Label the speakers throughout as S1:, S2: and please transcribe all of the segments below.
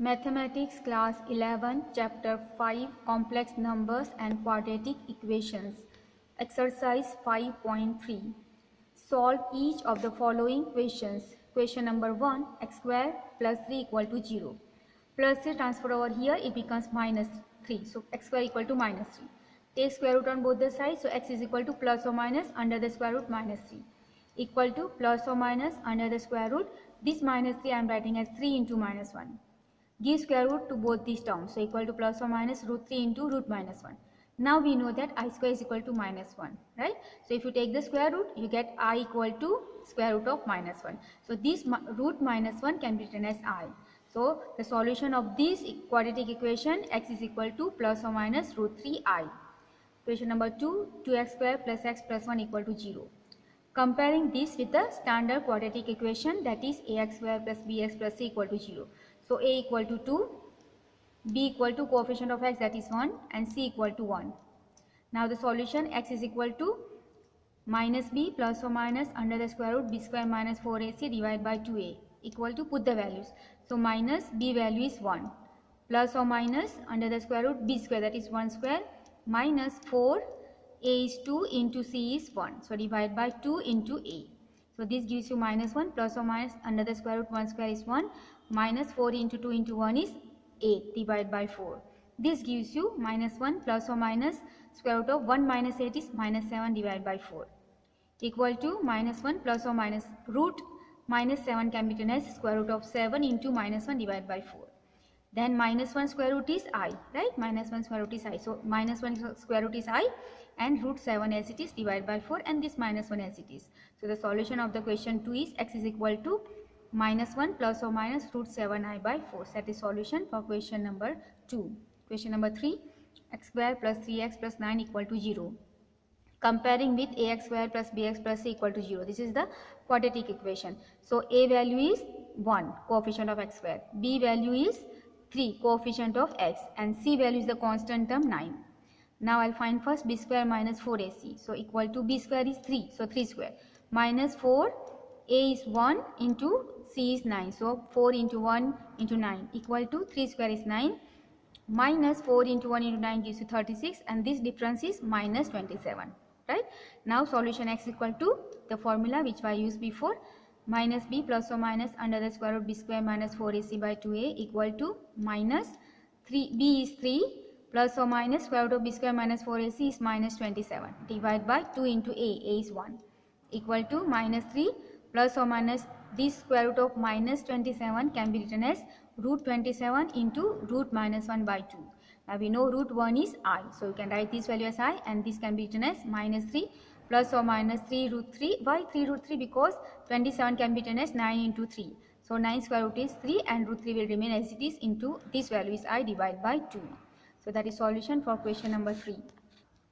S1: Mathematics class 11 chapter 5 complex numbers and quadratic equations. Exercise 5.3. Solve each of the following questions. Question number 1, x square plus 3 equal to 0. Plus 3 transfer over here, it becomes minus 3. So x square equal to minus 3. Take square root on both the sides. So x is equal to plus or minus under the square root minus 3. Equal to plus or minus under the square root. This minus 3 I am writing as 3 into minus 1. Give square root to both these terms. So equal to plus or minus root 3 into root minus 1. Now we know that I square is equal to minus 1, right? So if you take the square root, you get I equal to square root of minus 1. So this root minus 1 can be written as I. So the solution of this quadratic equation, x is equal to plus or minus root 3i. Question number 2, 2x square plus x plus 1 equal to 0. Comparing this with the standard quadratic equation, that is ax square plus bx plus c equal to 0. So a equal to 2, b equal to coefficient of x, that is 1, and c equal to 1. Now the solution, x is equal to minus b plus or minus under the square root b square minus 4ac divided by 2a equal to, put the values. So minus b value is 1 plus or minus under the square root b square, that is 1 square, minus 4, a is 2 into c is 1. So divide by 2 into a. So this gives you minus 1 plus or minus under the square root 1 square is 1, minus 4 into 2 into 1 is 8 divided by 4. This gives you minus 1 plus or minus square root of 1 minus 8 is minus 7 divided by 4 equal to minus 1 plus or minus root minus 7 can be written as square root of 7 into minus 1 divided by 4. Then minus 1 square root is I, right? Minus 1 square root is I. So minus 1 square root is I and root 7 as it is divided by 4 and this minus 1 as it is. So the solution of the question 2 is x is equal to minus 1 plus or minus root 7i by 4. That is solution for question number 2. Question number 3, x square plus 3x plus 9 equal to 0. Comparing with ax square plus bx plus c equal to 0. This is the quadratic equation. So a value is 1, coefficient of x square. B value is 3, coefficient of x, and c value is the constant term 9. Now I'll find first b square minus 4ac. So equal to b square is 3, so 3 square, minus 4, a is 1 into c is 9. So 4 into 1 into 9 equal to 3 square is 9, minus 4 into 1 into 9 gives you 36, and this difference is minus 27. Right? Now solution x equal to the formula which I used before, minus b plus or minus under the square root b square minus 4ac by 2a equal to minus 3, b is 3 plus or minus square root of b square minus 4ac is minus 27 divide by 2 into a is 1 equal to minus 3 plus or minus this square root of minus 27 can be written as root 27 into root minus 1 by 2. Now we know root 1 is I. So you can write this value as I, and this can be written as minus 3 plus or minus 3 root 3. Why 3 root 3? Because 27 can be written as 9 into 3. So 9 square root is 3 and root 3 will remain as it is into this value is I divided by 2. So that is solution for question number 3.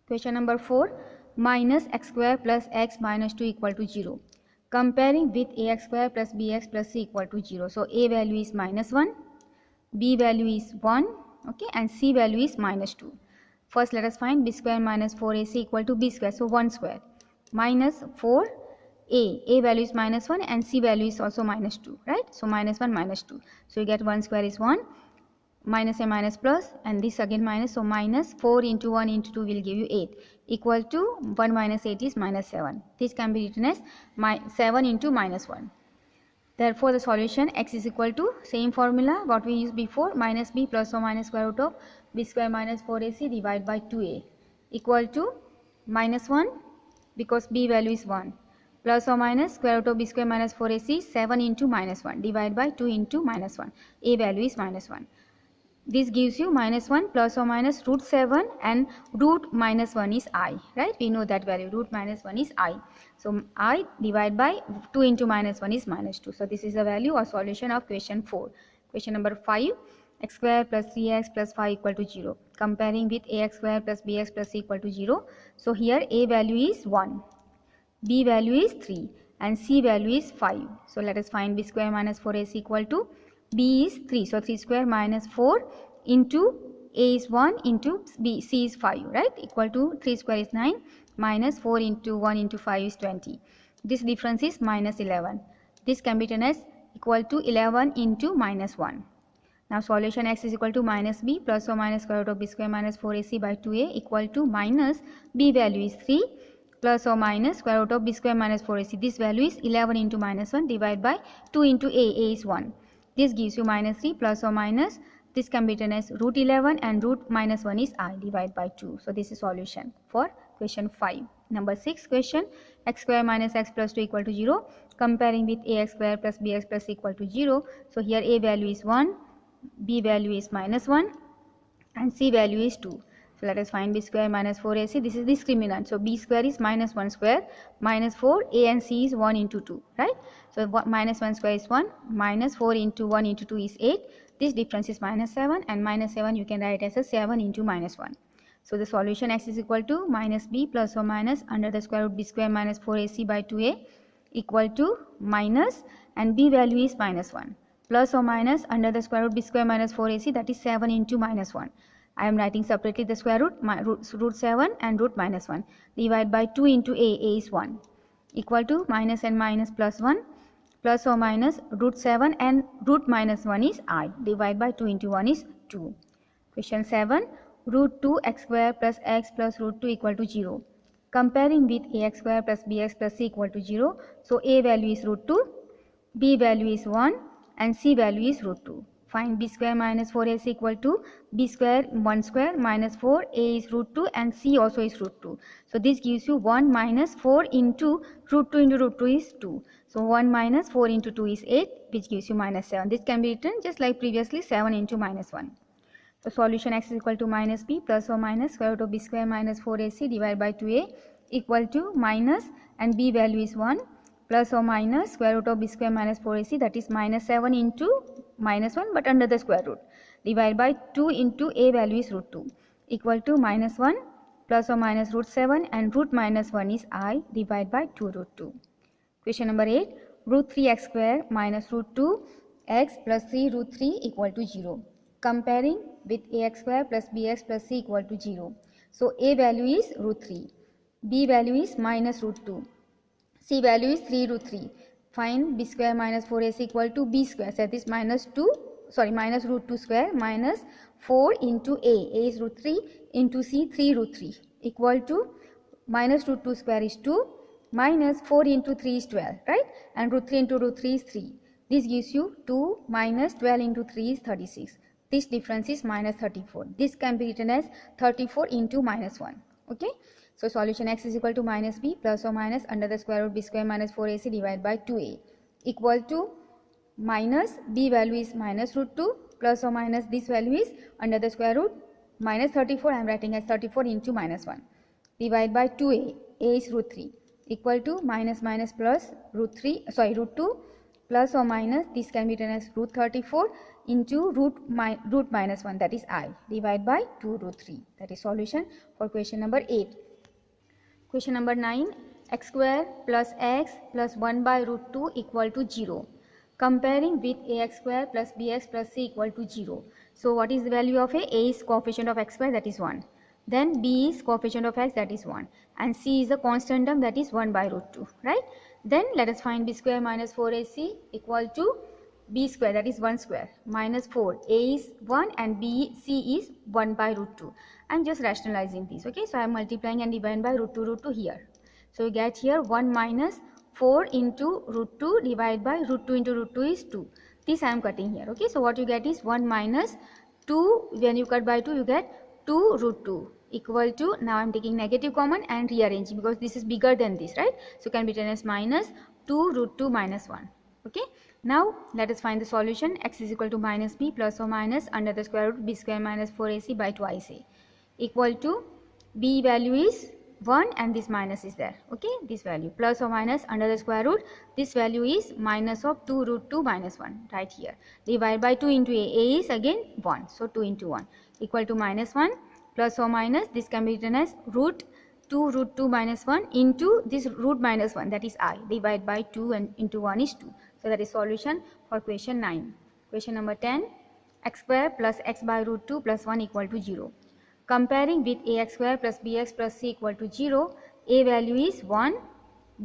S1: Question number 4, minus x square plus x minus 2 equal to 0. Comparing with ax square plus bx plus c equal to 0. So a value is minus 1, b value is 1, okay, and c value is minus 2. First let us find b square minus 4ac equal to b square. So 1 square minus 4, a value is minus 1 and c value is also minus 2, right? So minus 1 minus 2. So you get 1 square is 1, minus a minus plus, and this again minus. So minus 4 into 1 into 2 will give you 8 equal to 1 minus 8 is minus 7. This can be written as 7 into minus 1. Therefore, the solution x is equal to same formula what we used before, minus b plus or minus square root of b square minus 4ac divided by 2a equal to minus 1 because b value is 1 plus or minus square root of b square minus 4ac 7 into minus 1 divided by 2 into minus 1. A value is minus 1. This gives you minus 1 plus or minus root 7 and root minus 1 is I, right? We know that value, root minus 1 is I. So I divided by 2 into minus 1 is minus 2. So this is the value or solution of question 4. Question number 5, x square plus 3x plus 5 equal to 0. Comparing with ax square plus bx plus c equal to 0. So here a value is 1, b value is 3 and c value is 5. So let us find b square minus 4ac equal to b is 3. So 3 square minus 4 into a is 1 into b, c is 5, right? Equal to 3 square is 9 minus 4 into 1 into 5 is 20. This difference is minus 11. This can be written as equal to 11 into minus 1. Now solution x is equal to minus b plus or minus square root of b square minus 4ac by 2a equal to minus b value is 3 plus or minus square root of b square minus 4ac. This value is 11 into minus 1 divided by 2 into a is 1. This gives you minus 3 plus or minus, this can be written as root 11 and root minus 1 is I divided by 2. So this is solution for question 5. Number 6 question, x square minus x plus 2 equal to 0. Comparing with ax square plus bx plus equal to 0. So here a value is 1, b value is minus 1 and c value is 2. So let us find b square minus 4ac. This is discriminant. So b square is minus 1 square minus 4, a and c is 1 into 2, right? So minus 1 square is 1, minus 4 into 1 into 2 is 8. This difference is minus 7 and minus 7 you can write as a 7 into minus 1. So the solution x is equal to minus b plus or minus under the square root b square minus 4ac by 2a equal to minus and b value is minus 1 plus or minus under the square root b square minus 4ac, that is 7 into minus 1. I am writing separately the square root, root 7 and root minus 1 divided by 2 into a is 1 equal to minus and minus plus 1 plus or minus root 7 and root minus 1 is I divided by 2 into 1 is 2. Question 7, root 2 x square plus x plus root 2 equal to 0. Comparing with ax square plus bx plus c equal to 0. So a value is root 2, b value is 1 and c value is root 2. Find b square minus 4ac equal to b square 1 square minus 4, a is root 2 and c also is root 2. So this gives you 1 minus 4 into root 2 into root 2 is 2. So 1 minus 4 into 2 is 8, which gives you minus 7. This can be written just like previously, 7 into minus 1. So solution x is equal to minus b plus or minus square root of b square minus 4ac divided by 2a equal to minus and b value is 1 plus or minus square root of b square minus 4ac, that is minus 7 into minus 1 but under the square root divided by 2 into a value is root 2 equal to minus 1 plus or minus root 7 and root minus 1 is I divided by 2 root 2. Question number 8, root 3x square minus root 2 x plus 3 root 3 equal to 0. Comparing with ax square plus bx plus c equal to 0. So a value is root 3, b value is minus root 2, c value is 3 root 3. Find b square minus 4ac equal to b square. So that is minus root 2 square minus 4 into a is root 3 into c 3 root 3 equal to minus root 2 square is 2 minus 4 into 3 is 12, right? And root 3 into root 3 is 3. This gives you 2 minus 12 into 3 is 36. This difference is minus 34. This can be written as 34 into minus 1. Okay. So solution x is equal to minus b plus or minus under the square root b square minus 4ac divided by 2a equal to minus b value is minus root 2 plus or minus this value is under the square root minus 34. I am writing as 34 into minus 1 divided by 2a, a is root 3 equal to minus minus plus root 2 plus or minus this can be written as root 34 into root minus 1, that is I divided by 2 root 3. That is solution for question number 8. Question number 9, x square plus x plus 1 by root 2 equal to 0. Comparing with ax square plus bx plus c equal to 0. So what is the value of a? A is coefficient of x square, that is 1. Then b is coefficient of x, that is 1. And c is a constant term, that is 1 by root 2, right? Then let us find b square minus 4ac equal to b square, that is 1 square minus 4. A is 1 and c is 1 by root 2. I am just rationalizing this. Okay, so I am multiplying and dividing by root 2 here. So you get here 1 minus 4 into root 2 divided by root 2 into root 2 is 2. This I am cutting here. Okay, so what you get is 1 minus 2. When you cut by 2 you get 2 root 2 equal to, now I am taking negative common and rearranging because this is bigger than this, right? So can be written as minus 2 root 2 minus 1. Okay, now let us find the solution. X is equal to minus b plus or minus under the square root b square minus 4ac by twice a equal to b value is 1 and this minus is there. Okay, this value plus or minus under the square root, this value is minus of 2 root 2 minus 1 right here divided by 2 into a is again 1. So 2 into 1 equal to minus 1 plus or minus this can be written as root 2 root 2 minus 1 into this root minus 1, that is I divided by 2 and into 1 is 2. So that is solution for question 9. Question number 10, x square plus x by root 2 plus 1 equal to 0. Comparing with ax square plus bx plus c equal to 0, a value is 1,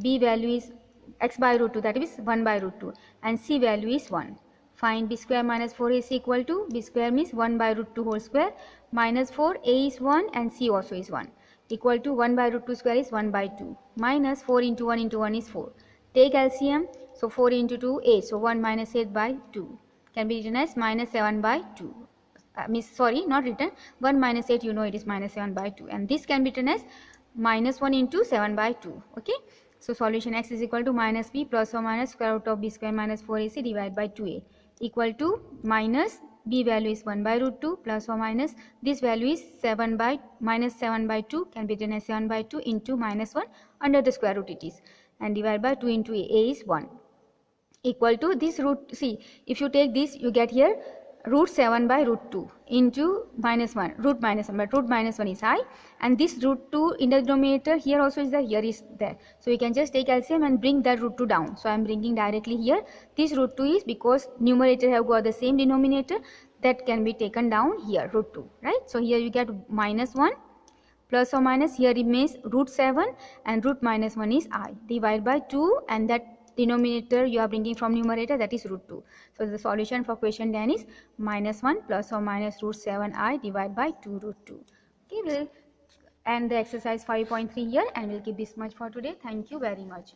S1: b value is x by root 2, that is 1 by root 2 and c value is 1. Find b square minus 4ac equal to, b square means 1 by root 2 whole square, minus 4, a is 1 and c also is 1, equal to 1 by root 2 square is 1 by 2, minus 4 into 1 is 4. Take LCM, so 4 into 2, 8, so 1 minus 8 by 2, can be written as minus 7 by 2. Sorry, not written, 1 minus 8, you know it is minus 7 by 2, and this can be written as minus 1 into 7 by 2, okay. So solution x is equal to minus b plus or minus square root of b square minus 4ac divided by 2a, equal to minus b value is 1 by root 2 plus or minus this value is 7 by minus 7 by 2, can be written as 7 by 2 into minus 1 under the square root it is, and divided by 2 into a is 1, equal to this root, see if you take this you get here root 7 by root 2 into minus 1, root minus 1, but root minus 1 is I, and this root 2 in the denominator here also is there, here is there, so you can just take LCM and bring that root 2 down. So I am bringing directly here, this root 2 is because numerator have got the same denominator, that can be taken down here, root 2, right. So here you get minus 1 plus or minus, here remains root 7 and root minus 1 is I, divide by 2, and that denominator you are bringing from numerator, that is root 2. So the solution for question 10 is minus 1 plus or minus root 7i divided by 2 root 2. Okay, we'll end the exercise 5.3 here and we'll keep this much for today. Thank you very much.